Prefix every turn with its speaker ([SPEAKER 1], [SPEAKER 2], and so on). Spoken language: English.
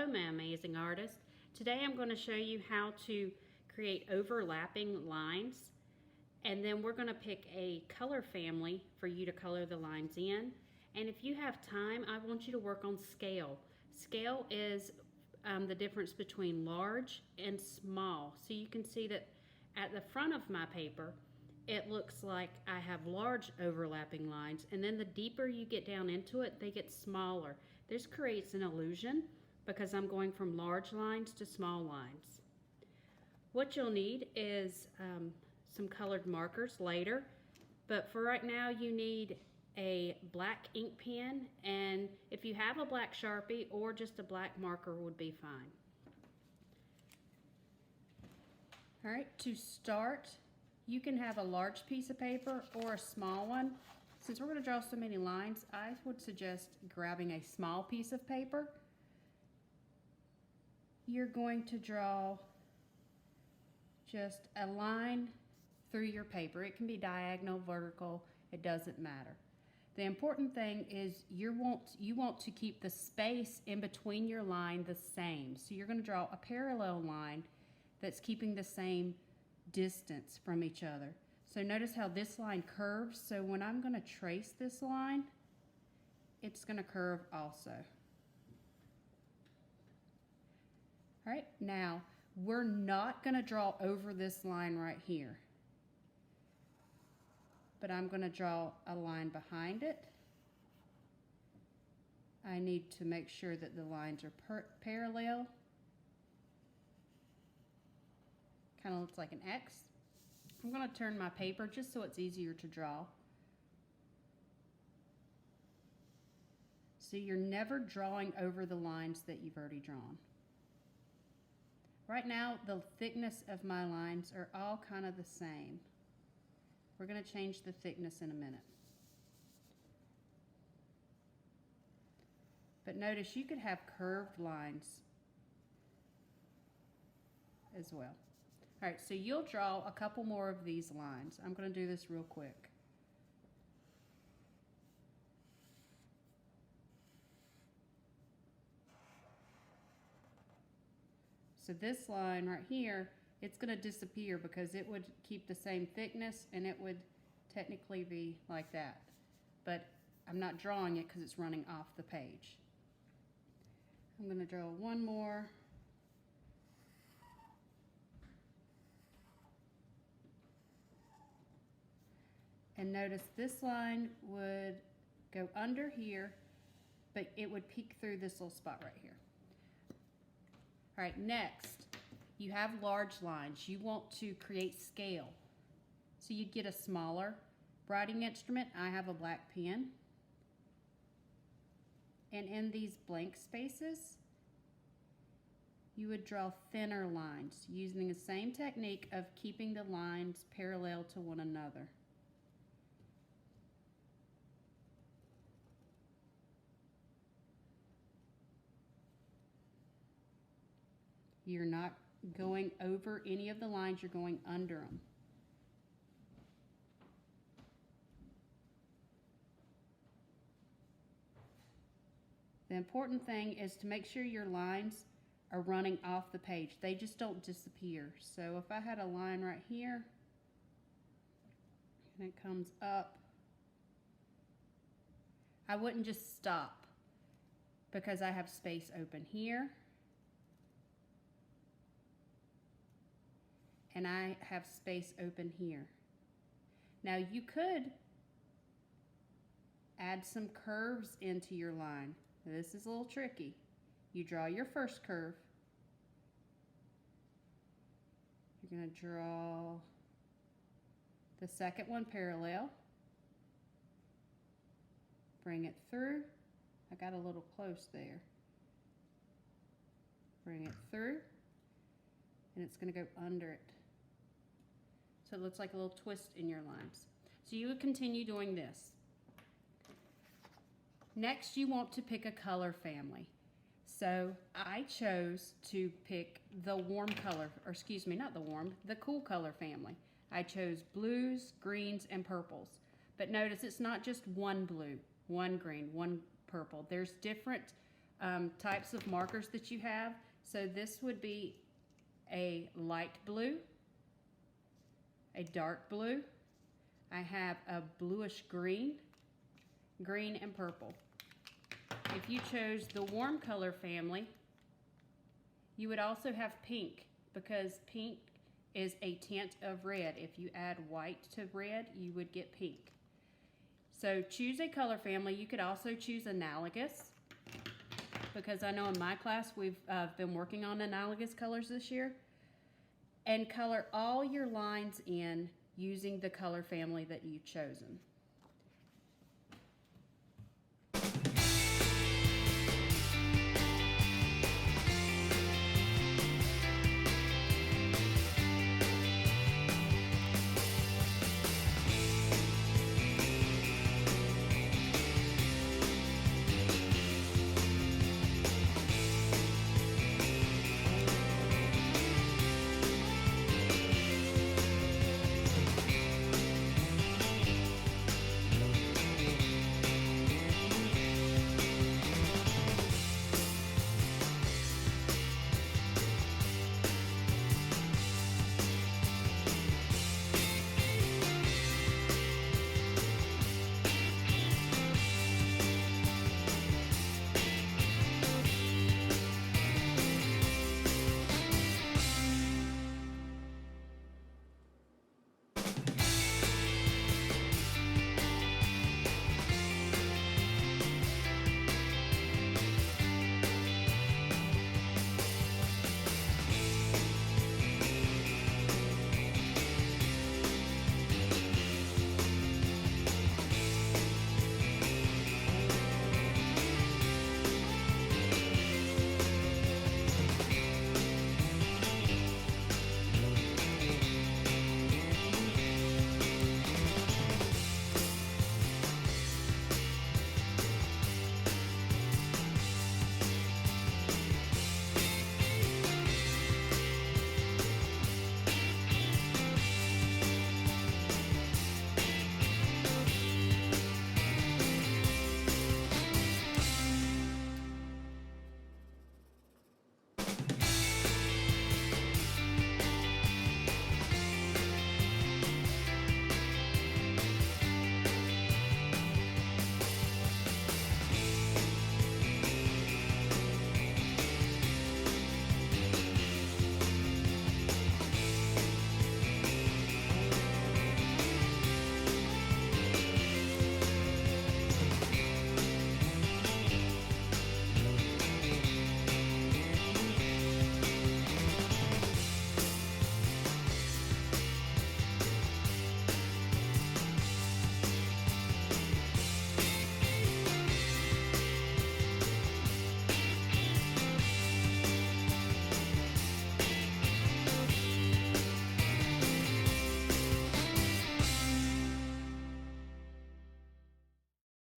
[SPEAKER 1] Hello, my amazing artist. Today I'm going to show you how to create overlapping lines, and then we're going to pick a color family for you to color the lines in. And if you have time, I want you to work on scale. Scale is the difference between large and small. So you can see that at the front of my paper, it looks like I have large overlapping lines, and then the deeper you get down into it, they get smaller. This creates an illusion because I'm going from large lines to small lines. What you'll need is some colored markers later, but for right now you need a black ink pen, and if you have a black Sharpie or just a black marker would be fine. All right, to start, you can have a large piece of paper or a small one. Since we're going to draw so many lines, I would suggest grabbing a small piece of paper. You're going to draw just a line through your paper. It can be diagonal, vertical, it doesn't matter. The important thing is you want to keep the space in between your line the same. So you're going to draw a parallel line that's keeping the same distance from each other. So notice how this line curves. So when I'm going to trace this line, it's going to curve also. All right, now we're not going to draw over this line right here, but I'm going to draw a line behind it. I need to make sure that the lines are parallel. Kind of looks like an X. I'm going to turn my paper just so it's easier to draw. So you're never drawing over the lines that you've already drawn. Right now, the thickness of my lines are all kind of the same. We're going to change the thickness in a minute. But notice you could have curved lines as well. All right, so you'll draw a couple more of these lines. I'm going to do this real quick. So this line right here, it's going to disappear because it would keep the same thickness and it would technically be like that. But I'm not drawing it because it's running off the page. I'm going to draw one more. And notice this line would go under here, but it would peek through this little spot right here. All right, next, you have large lines. You want to create scale. So you'd get a smaller writing instrument. I have a black pen. And in these blank spaces, you would draw thinner lines using the same technique of keeping the lines parallel to one another. You're not going over any of the lines, you're going under them. The important thing is to make sure your lines are running off the page. They just don't disappear. So if I had a line right here, and it comes up, I wouldn't just stop because I have space open here. And I have space open here. Now you could add some curves into your line. This is a little tricky. You draw your first curve. You're going to draw the second one parallel. Bring it through. I got a little close there. Bring it through. And it's going to go under it. So it looks like a little twist in your lines. So you would continue doing this. Next, you want to pick a color family. So I chose to pick the warm color, or excuse me, not the warm, the cool color family. I chose blues, greens, and purples. But notice it's not just one blue, one green, one purple. There's different types of markers that you have. So this would be a light blue, a dark blue. I have a bluish green, green and purple. If you chose the warm color family, you would also have pink, because pink is a tint of red. If you add white to red, you would get pink. So choose a color family. You could also choose analogous, because I know in my class we've been working on analogous colors this year. And color all your lines in using the color family that you've chosen.